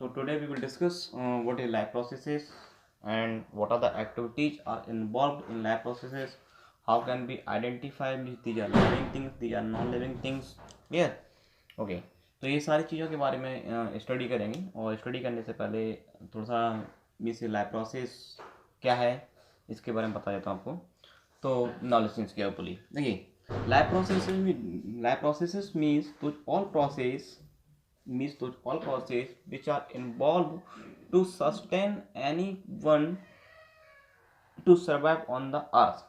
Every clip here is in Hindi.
So today we will discuss what is lab processes and what are the activities are involved in lab processes. How can we identify which these are living things, these are non-living things. Yeah, okay. तो ये सारी चीज़ों के बारे में स्टडी करेंगे और स्टडी करने से पहले थोड़ा सा मीन्स लैब प्रोसेस क्या है इसके बारे में बता देता हूँ आपको. तो नॉलेज सिंस केयरफुली देखिए लैब प्रोसेसेस मीन्स तो all process means those all processes which are involved to sustain anyone to survive on the earth.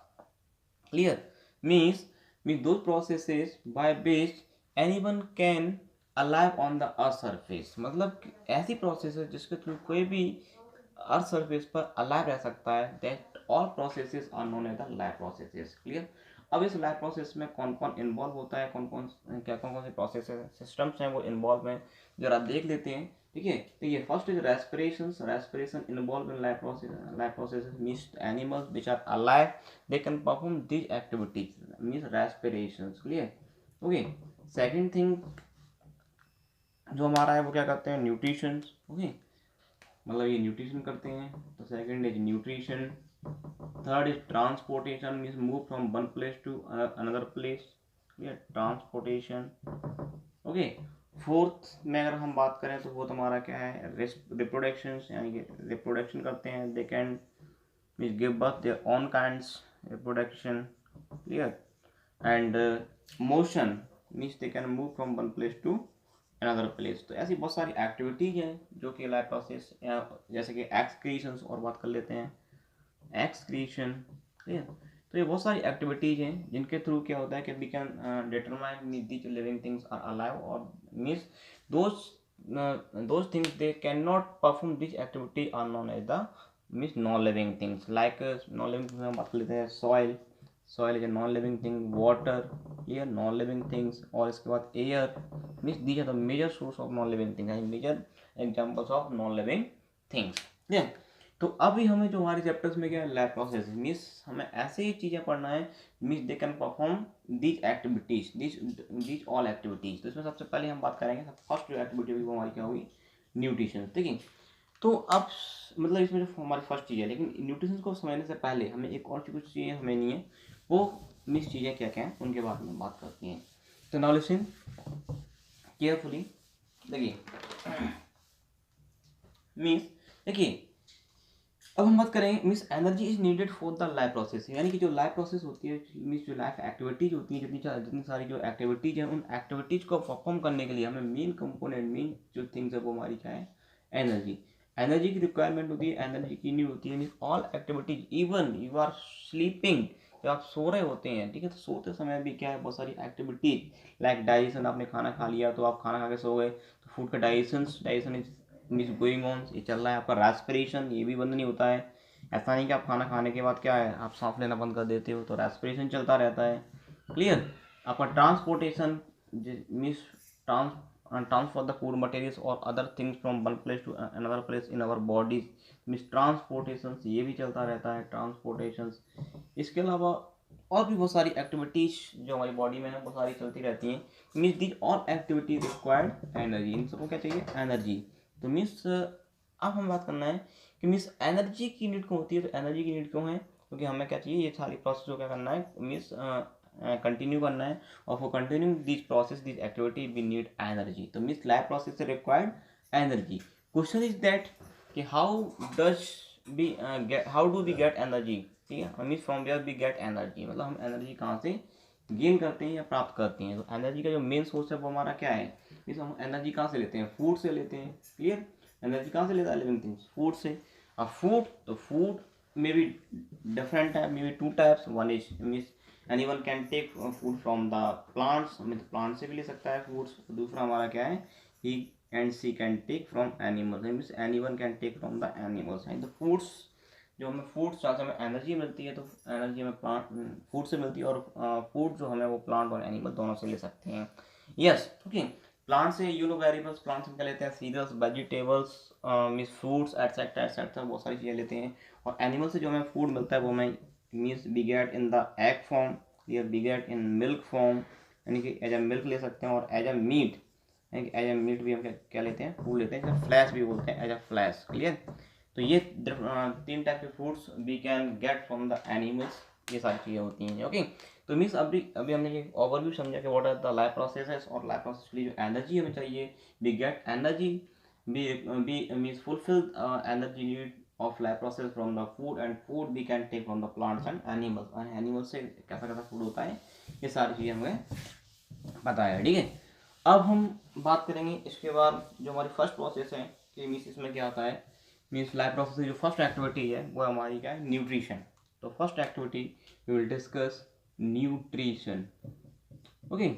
Clear? Means those processes by which anyone can alive on the earth surface. मतलब ऐसी प्रोसेस है जिसके थ्रू कोई भी अर्थ सरफेस पर अलाइव रह सकता है. That all processes are known as the live processes. Clear? अब इस लाइव प्रोसेस में कौन कौन इन्वॉल्व होता है, कौन कौन से प्रोसेस सिस्टम्स हैं वो इन्वॉल्व हैं, जरा देख लेते हैं. ठीक है, तो ये first is respiration involve in life process means animals which are alive they can perform this activities means respiration. Clear? Okay. Second thing जो हमारा है वो क्या करते हैं, न्यूट्रिशन. ओके, मतलब ये न्यूट्रिशन करते हैं. तो second is nutrition. Third is transportation means move from one place to another place. Clear? Transportation. Okay. Fourth में अगर हम बात करें तो वो हमारा क्या है, रिप्रोडक्शन, यानी कि रिप्रोडक्शन करते हैं. They can means give birth their own kinds reproduction. Clear? And motion means they can move from one place to another place. तो ऐसी बहुत सारी एक्टिविटीज हैं जो कि लाइफ प्रोसेस, जैसे कि एक्सक्रीशन और बात कर लेते हैं. एक्सक्रीशन. क्लियर? तो ये बहुत सारी एक्टिविटीज हैं जिनके थ्रू क्या होता है कि we can determine the living things are alive और means those things they can not perform this activity are known as the means non living things. Like non living things हम बात कर लेते हैं. Soil is a non living thing. Water, clear, non living things. और इसके बाद air means these are the major source of non living things, major examples of non living things. Clear? तो अभी हमें जो हमारे चैप्टर्स में क्या है, लैब प्रोसेस मीन्स हमें ऐसे ही चीज़ें पढ़ना है means they can perform these activities, these all activities. तो इसमें सबसे पहले हम बात करेंगे, फर्स्ट जो एक्टिविटी होगी वो हमारी क्या होगी, न्यूट्रिशन. ठीक है? तो अब मतलब इसमें जो हमारी फर्स्ट चीज़ है, लेकिन न्यूट्रिशन को समझने से पहले हमें एक और कुछ चीज़ें हमें नहीं है, वो मीन्स चीज़ें क्या क्या हैं उनके बारे में बात करती हैं. तो नाउ लिसन केयरफुली. देखिए मीन्स देखिए अब हम बात करेंगे means energy is needed for the life process. यानी कि जो लाइफ प्रोसेस होती है मीन्स जो लाइफ एक्टिविटीज होती है, जितनी सारी जो एक्टिविटीज हैं उन एक्टिविटीज को परफॉर्म करने के लिए हमें मेन कंपोनेंट, मेन जो थिंग्स है वो हमारी क्या है, एनर्जी. एनर्जी की रिक्वायरमेंट होती है, एनर्जी की नीड होती है means all activities. Even you are sleeping, जब आप सो रहे होते हैं, ठीक है, तो सोते समय भी क्या है, बहुत सारी एक्टिविटीज लाइक डाइजेशन. आपने खाना खा लिया तो आप खाना खा के सो गए, तो फूड का digestion is means going on, ये चल रहा है. आपका रेस्पिरेशन ये भी बंद नहीं होता है. ऐसा नहीं कि आप खाना खाने के बाद क्या है आप सांस लेना बंद कर देते हो, तो रेस्पिरेशन चलता रहता है. क्लियर? आपका transportation means transfer the food materials और other things from one place to another place in our bodies means transportation ये भी चलता रहता है. ट्रांसपोर्टेशन. इसके अलावा और भी बहुत सारी एक्टिविटीज जो हमारी बॉडी में है वो सारी चलती रहती हैं. Means these all activities required energy. इन सबको क्या चाहिए, एनर्जी. तो मीन्स अब हम बात करना है कि मीन्स एनर्जी की नीड क्यों होती है. तो एनर्जी की नीड क्यों है, क्योंकि हमें क्या चाहिए, ये सारी प्रोसेस को क्या करना है मीन्स कंटिन्यू करना है. और for continue this process this activity we need energy. तो मीन्स लैब प्रोसेस से required energy. Question is that कि how do we get energy. ठीक है, means from where we get energy, मतलब हम एनर्जी कहाँ से गेन करते हैं या प्राप्त करते हैं. तो एनर्जी का जो मेन सोर्स है वो हमारा क्या है, मीन्स हम एनर्जी कहाँ से लेते हैं, फूड से लेते हैं. क्लियर? एनर्जी कहाँ से लेता है लिविंग थिंग्स, फूड से. अब फूड, तो food may be different type, may be two types. One is means anyone can take food from the plants, means plant से भी ले सकता है फूड्स. दूसरा हमारा क्या है, he and she can take from animals, means anyone can take from the animals. And the foods, जो हमें फूड्स जहाँ से हमें एनर्जी मिलती है, तो एनर्जी हमें प्लांट फूड से मिलती है, और फूड जो हमें वो प्लांट और एनिमल दोनों से ले सकते हैं. यस. ओके. प्लांट से यू नो वेरिएबल्स, प्लांट से क्या लेते हैं, cereals, vegetables, means fruits etcetera etcetera, बहुत सारी चीज़ें लेते हैं. और एनिमल से जो हमें फूड मिलता है वो हमें means we get in the egg form, या we get in milk form, यानी कि एज ए मिल्क ले सकते हैं, और as a meat as a meat भी हम क्या लेते हैं, फूड लेते हैं, जैसे फ्लैश भी बोलते हैं, एज अ फ्लैश। क्लियर। तो ये 3 टाइप के foods we can get from the animals, ये सारी चीज़ें होती हैं। ओके। तो मीन्स अभी अभी हमने ये ओवरव्यू समझा कि what are the life processes, और लाइफ प्रोसेस के लिए जो एनर्जी हमें चाहिए, we get energy, we means fulfill energy need of life process from the food, and food we can take from the plants and animals, and animals से कैसा कैसा फूड होता है, ये सारी चीज़ें हमें पता है। ठीक है। अब हम बात करेंगे इसके बाद जो हमारी फर्स्ट प्रोसेस है कि मीन्स इसमें क्या होता है, मीन्स लाइफ प्रोसेस की जो फर्स्ट एक्टिविटी है वो हमारी क्या है, न्यूट्रिशन। तो first activity we will discuss nutrition. Okay.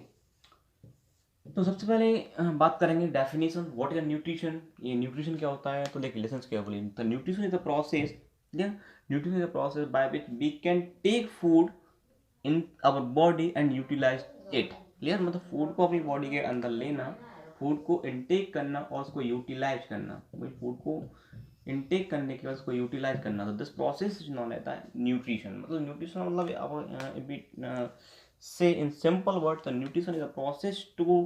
तो सबसे पहले बात करेंगे डेफिनेशन, व्हाट इज न्यूट्रिशन। ये न्यूट्रिशन क्या होता है, तो देखिए लिसन केयरफुली। तो nutrition is the process, nutrition is the process by which we can take food in our body and utilize it. Clear. मतलब फूड को अपनी बॉडी के अंदर लेना, फूड को इनटेक करना और उसको यूटिलाइज करना, फूड को इनटेक करने के बाद उसको यूटिलाइज करना। तो दिस प्रोसेस इज नॉन रहता है न्यूट्रिशन। मतलब न्यूट्रिशन मतलब say in simple words, the nutrition is a process to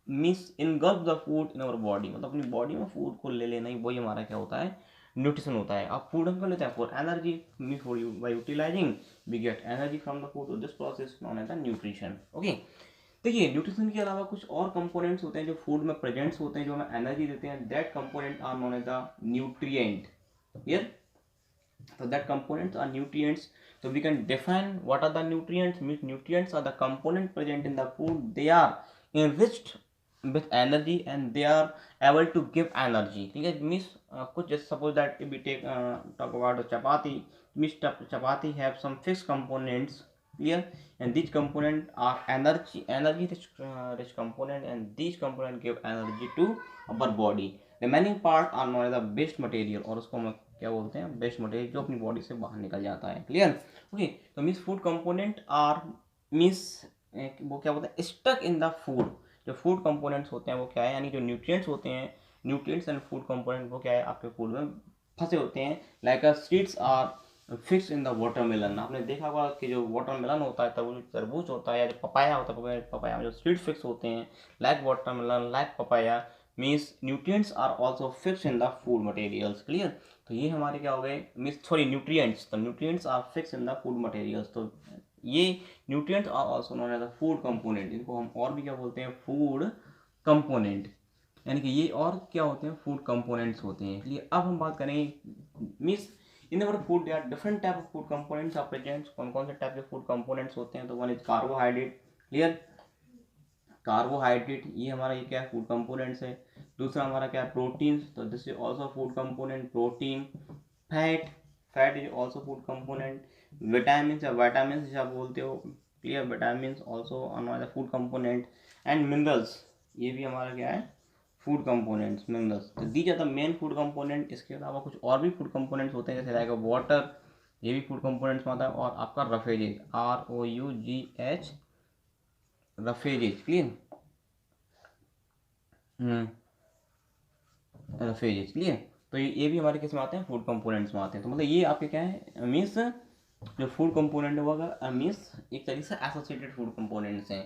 miss engulf the food in our body। मतलब अपनी बॉडी में फूड को ले लेना ही वही हमारा क्या होता है, न्यूट्रिशन होता है। आप फूड हम कर लेते हैं for energy, mean for you by utilizing we get energy from the food. तो this process known as the nutrition. Okay. देखिए न्यूट्रिशन के अलावा कुछ और कंपोनेंट्स होते हैं जो फूड में प्रेजेंट्स होते हैं, जो हमें एनर्जी देते हैं, that component are known as the nutrient. Clear. So that components are nutrients. So we can define what are the nutrients. Means nutrients are the component present in the food. They are enriched with energy and they are able to give energy. ठीक है। Means कुछ just suppose that if we take talk about the chapati, means chapati have some fixed components. Clear. And these components are energy rich component, and these components give energy to our body. Remaining part are known as the waste material, और उसको हम क्या बोलते हैं, वेस्ट मटेरियल, जो अपनी बॉडी से बाहर निकल जाता है। क्लियर। ओके। तो means food component are means वो क्या बोलते हैं, स्टक इन द फूड। जो फूड कंपोनेंट्स होते हैं वो क्या है, यानी जो न्यूट्रिएंट्स होते हैं, न्यूट्रिएंट्स एंड फूड कंपोनेंट वो क्या है, आपके फूड में फंसे होते हैं। Like seeds are fix in the watermelon. आपने देखा होगा कि जो वाटरमेलन होता है, तरबूज होता है, या जो पपाया होता है, पपाया में जो सीड फिक्स होते हैं, like watermelon, like papaya, means nutrients are also fix in the food materials. Clear. तो ये हमारे क्या हो गए, मीन्स सॉरी न्यूट्रिएंट्स। तो nutrients are fix in the food materials. तो ये nutrients are also known as the food component. इनको हम और भी क्या बोलते हैं, फूड कंपोनेंट। यानी कि ये और क्या होते हैं, फूड कंपोनेंट्स होते हैं। इसलिए अब हम बात करेंगे means in our food there are different type of food components are present. कौन कौन से टाइप के फूड कंपोनेंट्स होते हैं, तो one is carbohydrate. Clear. Carbohydrate ये हमारा ये क्या है, फूड कंपोनेंट्स है। दूसरा हमारा क्या है, प्रोटीन्स। तो this is also food component, protein. Fat, fat is also food component. Vitamin या विटामिन जिसे आप बोलते हो, क्लियर, विटामिन ऑल्सो हमारा फूड कंपोनेंट। एंड मिनरल्स, ये भी हमारा क्या है, फूड कंपोनेंट्स, मिनरल्स। तो these are the main food component. इसके अलावा कुछ और भी फूड कंपोनेंट्स होते हैं, जैसे लाइक वाटर, ये भी फूड कंपोनेंट्स में आता है। और आपका रफेजेज, ROUGH, रफेजेज। क्लियर। रफेजेज। क्लियर। तो ये भी हमारे किस में आते हैं, फूड कंपोनेंट्स में आते हैं। तो मतलब ये आपके क्या है, मीन्स जो फूड कंपोनेंट होगा मीन्स एक तरीके से एसोसिएटेड फूड कंपोनेंट्स हैं।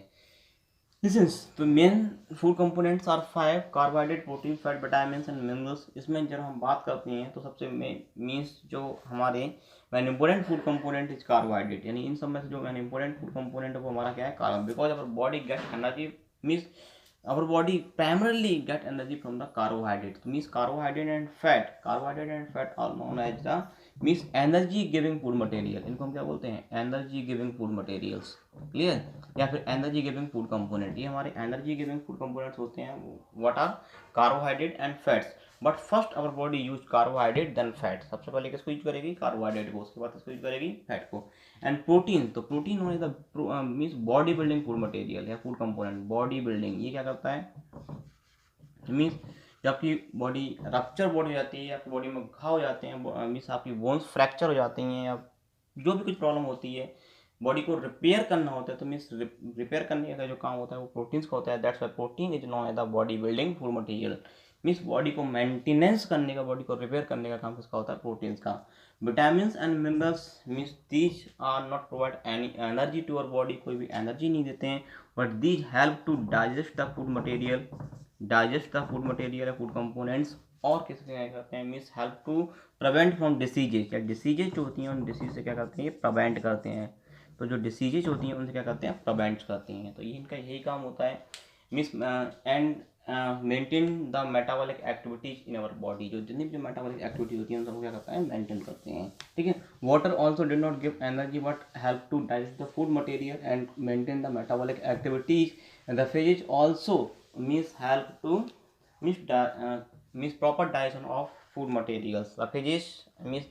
लिसन, तो main food components are 5, carbohydrate, protein, fat, vitamins and minerals. इसमें जब हम बात करते हैं तो सबसे मीन्स जो हमारे man important food component is carbohydrate. यानी इन सब में से जो मैन इंपॉर्टेंट फूड कंपोनेंट है वो हमारा क्या है, carbon. Because our body get energy, means our body primarily get energy from the carbohydrates, means carbohydrate and fat are known as the means energy giving food material। इनको हम क्या बोलते हैं, energy giving food materials. Clear. या फिर एनर्जी गिविंग फूड कंपोनेंट, ये हमारे एनर्जी गिविंग फूड कंपोनेंट्स होते हैं। What are carbohydrate and fats. But first our body use carbohydrate then fat. सबसे पहले किसको यूज करेगी, कार्बोहाइड्रेट को, उसके बाद किसको यूज करेगी, फैट को। एंड प्रोटीन, तो प्रोटीन होने the means body building food material या फूड कंपोनेंट। बॉडी बिल्डिंग ये क्या करता है, मीन्स जब आपकी बॉडी रप्चर बॉडी हो जाती है, आपकी बॉडी में घाव हो जाते हैं, मीन्स आपकी बोन्स फ्रैक्चर हो जाती हैं, या जो भी कुछ प्रॉब्लम होती है, बॉडी को रिपेयर करना होता है, तो मीन्स रिपेयर करने का जो काम होता है वो प्रोटीन्स का होता है। That's why protein is known as the body building food material. Means body को मेंटेनेंस करने का, बॉडी को रिपेयर करने का काम किसका होता है, प्रोटीन्स का। Vitamins and minerals, means these are not provide any energy to our body, कोई भी एनर्जी नहीं देते हैं, but these help to digest the food material. Digest the food material, food components, और किससे क्या करते हैं means help to prevent from diseases, या डिसीजेज जो होती हैं उन डिसीज से क्या करते हैं ये प्रिवेंट करते हैं। तो जो डिसीजेज होती हैं उनसे क्या करते हैं प्रिवेंट करते हैं। तो ये इनका यही काम होता है means and maintain the metabolic activities in our body, जो जितनी भी मेटाबॉलिक एक्टिविटी होती है उन सबको क्या करता है मेंटेन करते हैं। ठीक है, water also did not give energy but help to digest the food material and maintain the metabolic activities, and the roughages also means help to means proper digestion of food materials. Roughages means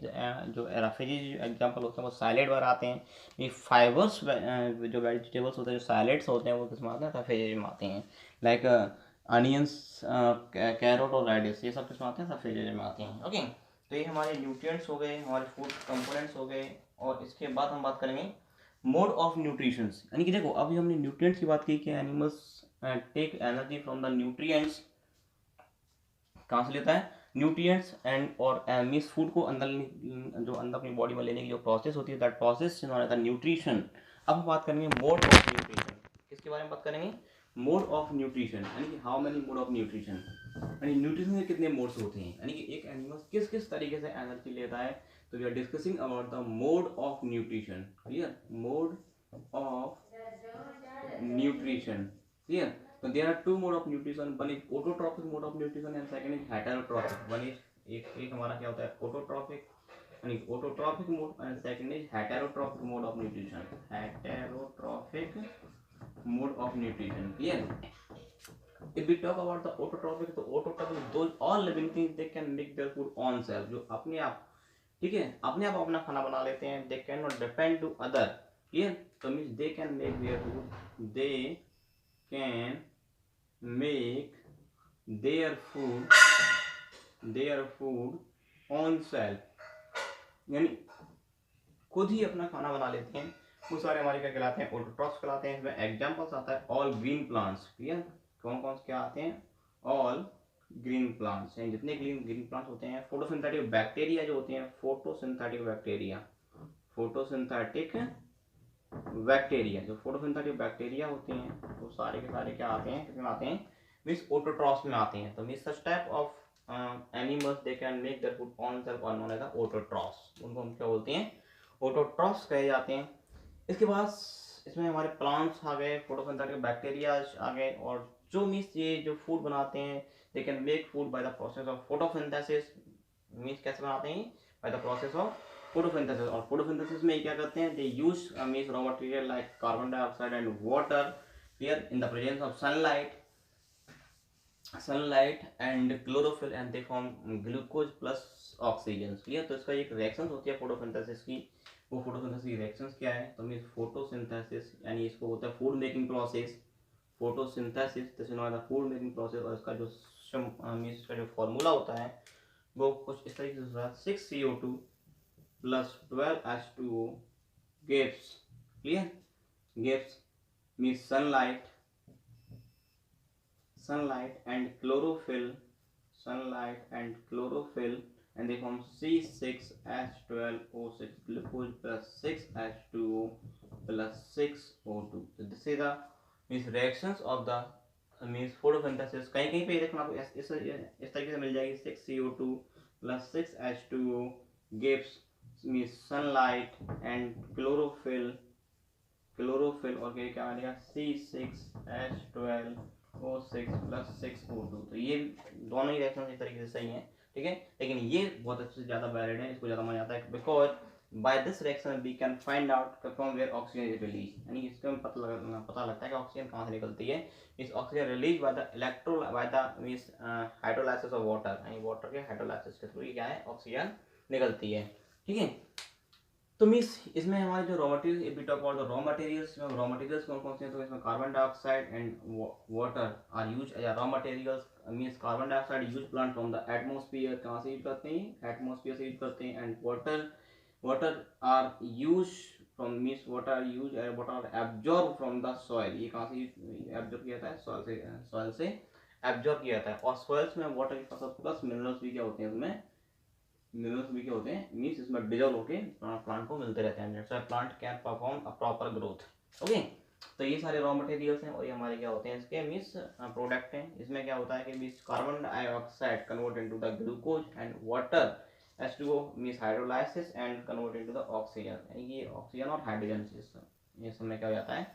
जो रफेजेस एग्जाम्पल होते हैं वो सैलेड वगैरह आते हैं। ये फाइबर्स जो वेजिटेबल्स होते हैं जो सैलेड्स होते हैं वो किस में आते हैं रफेजेज में आते हैं। लाइक अनियंस, कैरोट और रेडिस, ये सब किस में आते हैं रफेजेज में आते हैं। ओके, तो ये हमारे न्यूट्रिएंट्स हो गए, हमारे फूड कंपोनेंट्स हो गए। और इसके बाद हम बात करेंगे मोड ऑफ न्यूट्रिशंस, यानी कि देखो अभी हमने न्यूट्रिएंट्स की बात की कि animals take energy from the nutrients, कहाँ से लेता है न्यूट्रिएंट्स एंड और मीन्स फूड को अंदर जो अंदर अपनी बॉडी में लेने की जो प्रोसेस होती है that process known as the nutrition. अब हम बात करेंगे मोड ऑफ न्यूट्रिशन, किसके बारे में बात करेंगे मोड ऑफ न्यूट्रिशन, यानी कि how many mode of nutrition, यानी न्यूट्रिशन के कितने मोड्स होते हैं, यानी कि एक एनिमल किस किस तरीके से एनर्जी लेता है। तो we are discussing about the mode of nutrition, clear, mode of nutrition, clear. So there are two mode of nutrition, one is autotrophic mode of nutrition and second is heterotrophic। one is एक हमारा क्या होता है autotrophic, यानी autotrophic mode, and second is heterotrophic mode of nutrition, heterotrophic mode of nutrition, clear। if we talk about the autotrophic, तो autotrophic those all living things they can make their food on self, जो अपने आप, ठीक है, अपने आप अपना खाना बना लेते हैं, they cannot depend to other, clear। तो means they can make their food, they can make their food on self, यानी खुद ही अपना खाना बना लेते हैं। वो सारे हमारे क्या कहलाते हैं ऑटोट्रॉफ्स कहलाते हैं। इसमें एग्जांपल्स आता है ऑल ग्रीन प्लांट्स, क्लियर, कौन कौन से क्या आते हैं ऑल ग्रीन प्लांट्स, यानी जितने ग्रीन प्लांट्स होते हैं। फोटोसिंथेटिक बैक्टीरिया जो होते हैं, फोटोसिंथेटिक बैक्टीरिया जो फोटोसिंथेटिक बैक्टीरिया होते हैं वो सारे के सारे क्या आते हैं किसमें आते हैं मीन्स ऑटोट्रॉफ्स में आते हैं। तो means such type of animals they can make their food on self और नोन एज द ऑटोट्रॉफ्स, उनको हम क्या बोलते हैं ऑटोट्रॉफ्स कहे जाते हैं। इसके बाद इसमें हमारे प्लांट्स आ गए, फोटोसिंथेटिक बैक्टीरिया आ गए, और जो मीन्स ये जो फूड बनाते हैं they can make food by the process of photosynthesis, means कैसे बनाते हैं by the process of photosynthesis. और फोटोसिंथेसिस में क्या करते हैं they use means raw material like carbon dioxide and water, clear, in the presence of sunlight and chlorophyll and they form glucose plus oxygen, clear. तो इसका एक रिएक्शन होती है फोटोसिंथेसिस की, वो फोटोसिंथेसिस रिएक्शंस क्या है तो मीन्स फोटोसिंथेसिस यानी इसको होता है food making process, photosynthesis this is not the food making process. और इसका जो मीन्स इसका जो फॉर्मूला होता है वो कुछ इस तरीके से होता है 6CO2 plus 12H2O gives, clear, gives means sunlight and chlorophyll, and they form C6H12O6, glucose plus 6H2O plus 6O2। so this is the means reactions of the means photosynthesis। कहीं कहीं पे देखना आपको इस तरीके से मिल जाएगी 6CO2 plus 6H2O gives means sunlight and chlorophyll और क्या बनेगा C6H12O6 plus 6O2। तो ये दोनों ही रिएक्शन इस तरीके से सही हैं, ठीक है, लेकिन ये बहुत अच्छे से ज़्यादा वैलिड है, इसको ज़्यादा माना जाता है because by this reaction we can find out from where oxygen is release, यानी इसका पता लगता है कि ऑक्सीजन कहाँ से निकलती है। इस oxygen release by the means hydrolysis of water, यानी वाटर के हाइड्रोलाइसिस के थ्रू क्या है ऑक्सीजन निकलती है, ठीक है। तो मीन्स इसमें हमारे जो raw material, if we talk about the raw materials कौन कौन से हैं तो इसमें carbon dioxide and water are use as raw materials. Means carbon dioxide use plant from the atmosphere, कहाँ से यूज करते हैं एटमोस्फियर से यूज करते हैं। And water are use from means water absorb from the soil, ये कहाँ से एब्जॉर्ब किया जाता है सॉइल से एब्जॉर्ब किया जाता है। और सॉइल्स में वाटर के साथ प्लस मिनरल्स भी क्या होते हैं उसमें मिनरल्स भी क्या होते हैं मीन्स इसमें डिजॉल्व होके प्लांट को मिलते रहते हैं, plant can perform a proper growth, okay. तो ये सारे रॉ मटेरियल्स हैं और ये हमारे क्या होते हैं इसके मीन्स प्रोडक्ट हैं। इसमें क्या होता है कि means carbon dioxide convert into the glucose and water H2O means hydrolysis and convert into the oxygen, यानी कि ऑक्सीजन और हाइड्रोजन ये समय क्या हो जाता है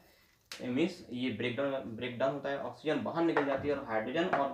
मीन्स ये ब्रेकडाउन होता है, ऑक्सीजन बाहर निकल जाती है और हाइड्रोजन और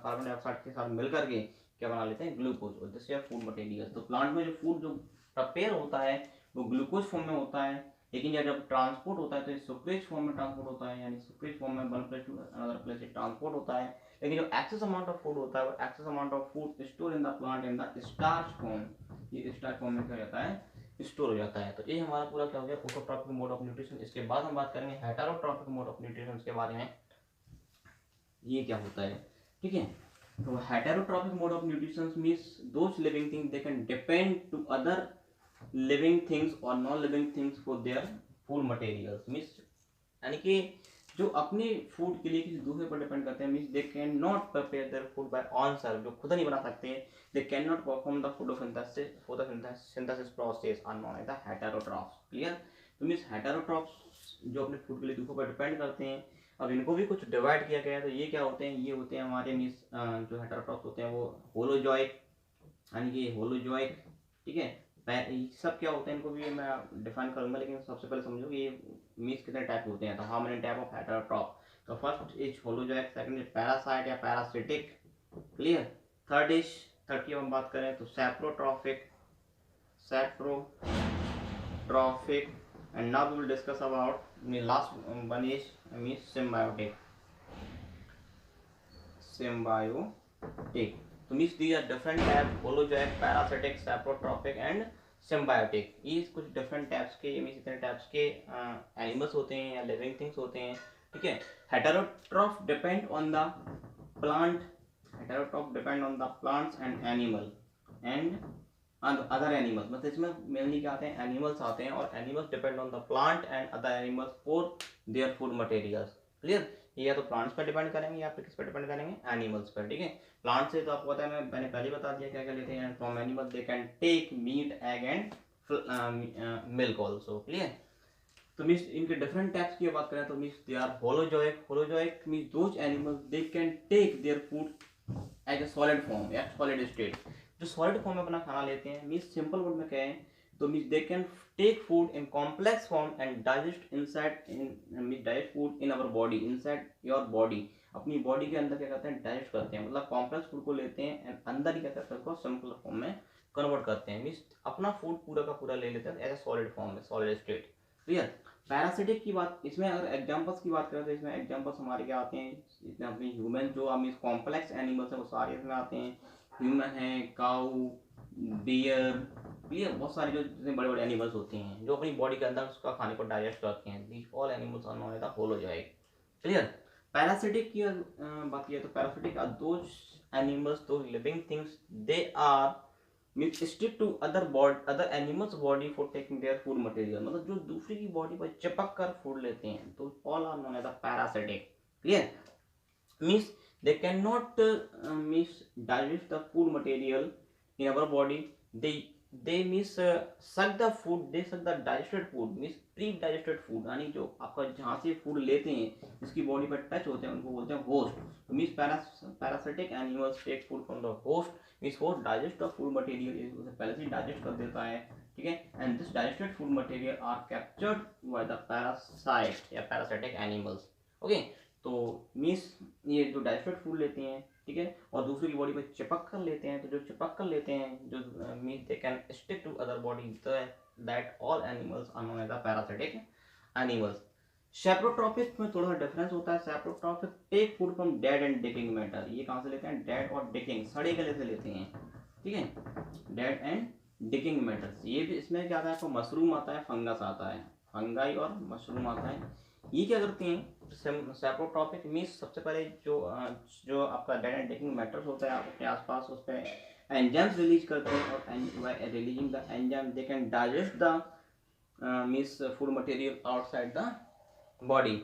कार्बन डाइऑक्साइड के साथ मिल करके क्या बना लेते हैं ग्लूकोज, और दिस फूड मटेरियल। तो प्लांट में जो फूड जो प्रिपेयर होता है वो ग्लूकोज फॉर्म में होता है, लेकिन जब ट्रांसपोर्ट होता है तो ये सुक्रेज फॉर्म में ट्रांसपोर्ट होता है, यानी सुक्रेज फॉर्म में one place to another place transport होता है। लेकिन जो एक्सेस अमाउंट ऑफ फूड होता है वो excess amount of food store in the plant in the starch form, ये स्टार्च फॉर्म में क्या जाता है स्टोर हो जाता है। तो ये हमारा पूरा क्या हो गया ऑटोट्रॉपिक मोड ऑफ न्यूट्रिशन। इसके बाद हम बात करेंगे हेटेरोट्रॉपिक मोड ऑफ न्यूट्रिशन के बारे में, ये क्या होता है, ठीक है। तो heterotrophic mode of nutrition means those living things they can depend to other living things और non living things for their food materials means, यानी कि जो अपने फूड के लिए किसी दूसरे पर डिपेंड करते हैं means they can not prepare their food by on self, जो खुद नहीं बना सकते, they can not perform the photosynthesis process are known as the heterotrophs. Clear. तो मींस हेटेरोट्रॉफ्स जो अपने फूड के लिए दूसरों पर डिपेंड करते हैं, अब इनको भी कुछ डिवाइड किया गया है। तो ये क्या होते हैं, ये होते हैं हमारे मींस जो हेटेरोट्रॉफ्स होते हैं वो होलोजॉइक, यानी कि होलोजॉइक, ठीक है। सब क्या होते हैं इनको भी मैं डिफाइन करूंगा, लेकिन सबसे पहले समझो कि ये मीन्स कितने टाइप के होते हैं। तो how many type of heterotroph, तो first is holozoic, second is parasite या पैरासिटिक, क्लियर। थर्ड की हम बात करें तो saprotrophic and now we will discuss about last one is means symbiotic. तो means these are different type holozoic, parasitic, saprotrophic and symbiotic. ये कुछ डिफरेंट टाइप्स के मींस इतने टाइप्स के एनिमल्स होते हैं या लिविंग थिंग्स होते हैं, ठीक है। Heterotroph depend on the plant, heterotroph depend on the plants and animal and other animals, मतलब इसमें मेनली क्या आते हैं एनिमल्स आते हैं, और animals depend on the plant and other animals for their food materials. Clear. ये या तो प्लांट्स पर डिपेंड करेंगे या फिर किस पर डिपेंड करेंगे एनिमल्स पर, ठीक है। प्लांट से तो आपको पता है मैंने पहले बता दिया क्या क्या लेते हैं from animal, they can take meat, egg and milk also, clear. तो मीन्स इनके डिफरेंट टाइप्स की बात करें तो means they are holozoic means those animals they can take their food as a solid form या सॉलिड स्टेट, जो सॉलिड फॉर्म में अपना खाना लेते हैं। मीन्स सिंपल वर्ड में कहें तो means they can take food in complex form and digest inside mean digest food in our body, inside your body, अपनी बॉडी के अंदर क्या करते हैं डाइजेस्ट करते हैं, मतलब कॉम्प्लेक्स फूड को लेते हैं एंड अंदर ही क्या करते हैं उसको सिंपल फॉर्म में कन्वर्ट करते हैं। मीन्स अपना फूड पूरा का पूरा ले लेते हैं एज ए सॉलिड फॉर्म में, सॉलिड स्टेट, क्लियर। पैरासिटिक की बात, इसमें अगर एग्जांपल्स की बात करें तो इसमें एग्जांपल्स हमारे क्या आते हैं, इसमें अपनी ह्यूमन जो मीन्स कॉम्प्लेक्स एनिमल्स हैं वो सारे इसमें आते हैं, ह्यूमन है, काऊ, बियर, क्लियर। बहुत सारे जो जितने बड़े बड़े एनिमल्स होते हैं जो अपनी बॉडी के अंदर उसका खाने को डाइजेस्ट करते हैं, these all animals are known as the holozoic, clear. Parasitic की बात की तो parasitic are those animals, those living things, they are means stick to other animals body for taking their food material, मतलब जो दूसरे की बॉडी पर चिपक कर फूड लेते हैं, तो all are known as the parasitic, clear. Means they cannot means digest the food material in our body, they means suck the food, they suck the digested food means pre-digested food, यानी जो आपका जहाँ से फूड लेते हैं जिसकी बॉडी पर टच होते हैं उनको बोलते हैं host. Means parasitic animals take food from the host, means host digest the food material, उसे पहले से डाइजेस्ट कर देता है, ठीक है। And this digested food material are captured by the parasite या पैरासिटिक एनिमल्स, ओके। तो मीन्स ये जो डाइजेस्टेड फूड लेते हैं, ठीक है, और दूसरे की बॉडी पर चिपक कर लेते हैं, तो जो चिपक कर लेते हैं जो means they can stick to other body, that all animals are known as the parasitic animals. Saprotrophic में थोड़ा सा डिफरेंस होता है। Saprotrophic take food from dead and decaying matter, ये कहाँ से लेते हैं डेड और डिकिंग, सड़े गले से लेते हैं, ठीक है, डेड एंड डिकिंग मैटर। ये भी इसमें क्या आता है आपको मशरूम आता है, फंगस आता है, फंगाई और मशरूम आता है। ये क्या करते हैं सैप्रोट्रॉपिक मीन्स सबसे पहले जो आपका डेड एंड डिकिंग मैटर्स होता है आपके आसपास उस पर एंजाइम्स रिलीज करते हैं, और bye releasing the enzyme they can digest the means food material outside the body.